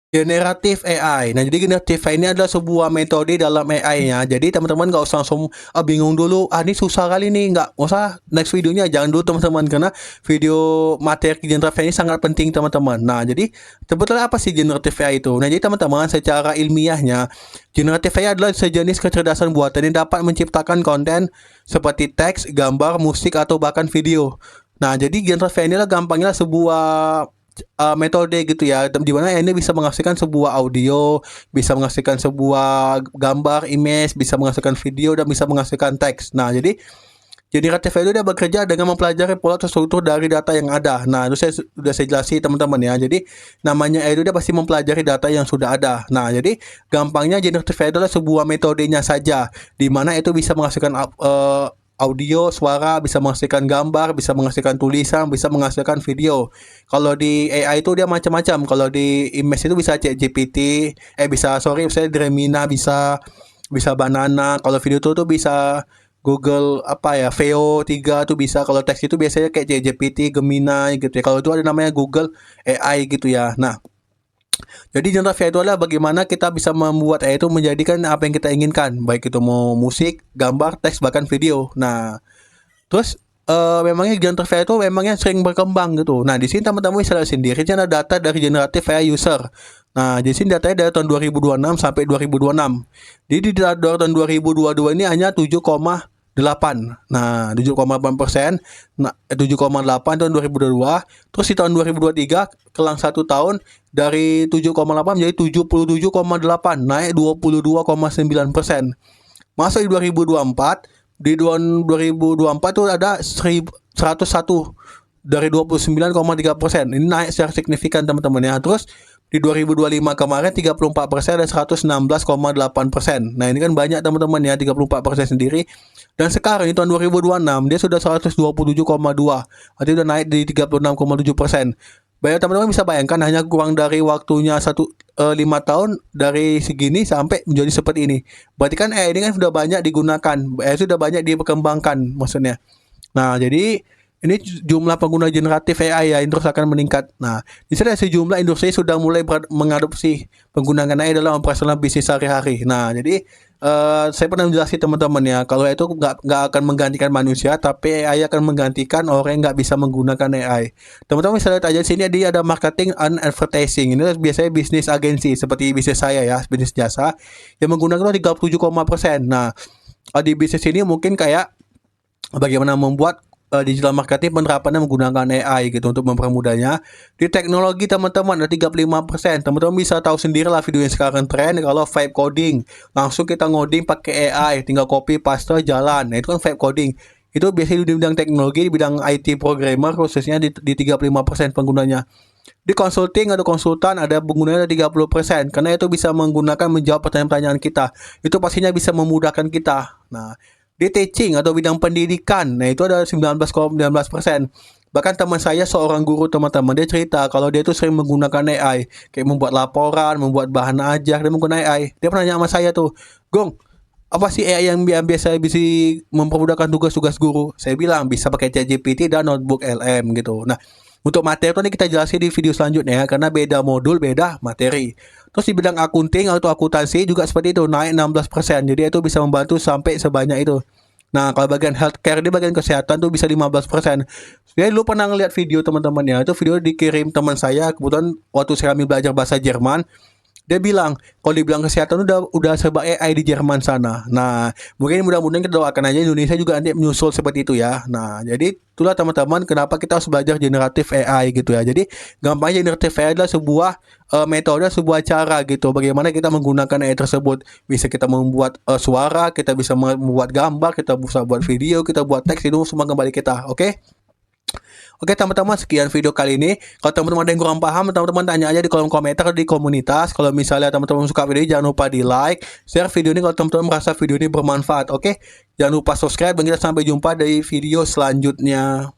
Generatif AI. Nah, jadi generatif AI ini adalah sebuah metode dalam AI-nya. Jadi teman-teman nggak usah langsung bingung dulu. Ini susah kali nih. Nggak usah next videonya. Jangan dulu teman-teman karena video materi generatif AI ini sangat penting teman-teman. Nah, jadi sebetulnya apa sih generatif AI itu? Nah, jadi teman-teman secara ilmiahnya generatif AI adalah sejenis kecerdasan buatan yang dapat menciptakan konten seperti teks, gambar, musik atau bahkan video. Nah, jadi generatif AI ini lah gampangnya sebuah metode gitu ya, di mana ini bisa menghasilkan sebuah audio, bisa menghasilkan sebuah gambar, image, bisa menghasilkan video dan bisa menghasilkan teks. Nah, jadi generatif itu dia bekerja dengan mempelajari pola terstruktur dari data yang ada. Nah, itu sudah saya jelasin teman-teman ya. Jadi namanya itu dia pasti mempelajari data yang sudah ada. Nah, jadi gampangnya generatif itu adalah sebuah metodenya saja, di mana itu bisa menghasilkan audio, suara, bisa menghasilkan gambar, bisa menghasilkan tulisan, bisa menghasilkan video. Kalau di AI itu dia macam-macam. Kalau di image itu bisa ChatGPT, bisa Dremina, bisa Banana. Kalau video itu tuh bisa Google apa ya, VO3 tuh bisa. Kalau teks itu biasanya kayak ChatGPT, Gemini gitu ya. Kalau itu ada namanya Google AI gitu ya. Nah, jadi generatif AI itu adalah bagaimana kita bisa membuat AI itu menjadikan apa yang kita inginkan, baik itu mau musik, gambar, teks, bahkan video. Nah, terus memangnya generatif AI itu memangnya sering berkembang gitu. Nah, di sini teman-teman bisa lihat sendiri, ini ada data dari generatif AI user. Nah, di sini datanya dari tahun 2026 sampai 2026. Jadi di tahun 2022 ini hanya 7,8. Nah, 7,8%. Nah, 7,8 tahun 2022. Terus di tahun 2023 kelang 1 tahun dari 7,8 menjadi 77,8, naik 22,9%. Masuk di 2024, di tahun 2024 tuh ada 101 dari 29,3%. Ini naik secara signifikan teman-teman ya. Terus di 2025 kemarin 34% dan 116,8%. Nah, ini kan banyak teman-teman ya, 34% sendiri. Dan sekarang di tahun 2026 dia sudah 127,2. Artinya udah naik di 36,7%. Banyak teman-teman bisa bayangkan hanya kurang dari waktunya 5 tahun dari segini sampai menjadi seperti ini. Berarti kan ini kan sudah banyak digunakan, sudah banyak dikembangkan maksudnya. Nah, jadi ini jumlah pengguna generatif AI ya terus akan meningkat. Nah, di sana sejumlah industri sudah mulai mengadopsi penggunaan AI dalam operasional bisnis sehari-hari. Nah, jadi saya pernah menjelaskan teman-teman ya, kalau itu nggak akan menggantikan manusia, tapi AI akan menggantikan orang yang nggak bisa menggunakan AI. Teman-teman bisa lihat aja sini dia ada marketing and advertising. Ini biasanya bisnis agensi seperti bisnis saya ya, bisnis jasa yang menggunakan 37%. Nah, di bisnis ini mungkin kayak bagaimana membuat digital marketing penerapannya menggunakan AI gitu untuk mempermudahnya. Di teknologi teman-teman ada 35%. Teman-teman bisa tahu sendiri lah video yang sekarang tren kalau vibe coding. Langsung kita ngoding pakai AI, tinggal copy paste jalan. Nah, itu kan vibe coding. Itu biasanya di bidang teknologi, di bidang IT programmer khususnya di 35% penggunanya. Di consulting atau konsultan ada penggunanya 30% karena itu bisa menggunakan menjawab pertanyaan-pertanyaan kita. Itu pastinya bisa memudahkan kita. Nah, di teaching atau bidang pendidikan, nah itu ada 19,19%. Bahkan teman saya seorang guru teman-teman, dia cerita kalau dia itu sering menggunakan AI, kayak membuat laporan, membuat bahan ajar, dia menggunakan AI. Dia pernah nanya sama saya tuh, Gong, apa sih AI yang biasa bisa mempermudahkan tugas-tugas guru? Saya bilang bisa pakai ChatGPT dan notebook LM gitu. Nah, untuk materi itu kita jelasin di video selanjutnya ya, karena beda modul, beda materi. Terus di bidang akunting atau akuntansi juga seperti itu, naik 16%. Jadi itu bisa membantu sampai sebanyak itu. Nah, kalau bagian healthcare di bagian kesehatan tuh bisa 15%. Saya dulu pernah ngeliat video teman-teman ya, itu video dikirim teman saya, kebetulan waktu saya kami belajar bahasa Jerman, dia bilang kalau dibilang kesehatan udah serba AI di Jerman sana. Nah, mungkin mudah-mudahan kita doakan aja Indonesia juga nanti menyusul seperti itu ya. Nah, jadi itulah teman-teman kenapa kita harus belajar generatif AI gitu ya. Jadi gampangnya generatif AI adalah sebuah metode, sebuah cara gitu bagaimana kita menggunakan AI tersebut. Bisa kita membuat suara, kita bisa membuat gambar, kita bisa buat video, kita buat teks, itu semua kembali kita. Oke? Oke teman-teman, sekian video kali ini. Kalau teman-teman ada yang kurang paham, teman-teman tanya aja di kolom komentar di komunitas. Kalau misalnya teman-teman suka video ini, jangan lupa di like, share video ini kalau teman-teman merasa video ini bermanfaat. Oke, jangan lupa subscribe dan kita sampai jumpa di video selanjutnya.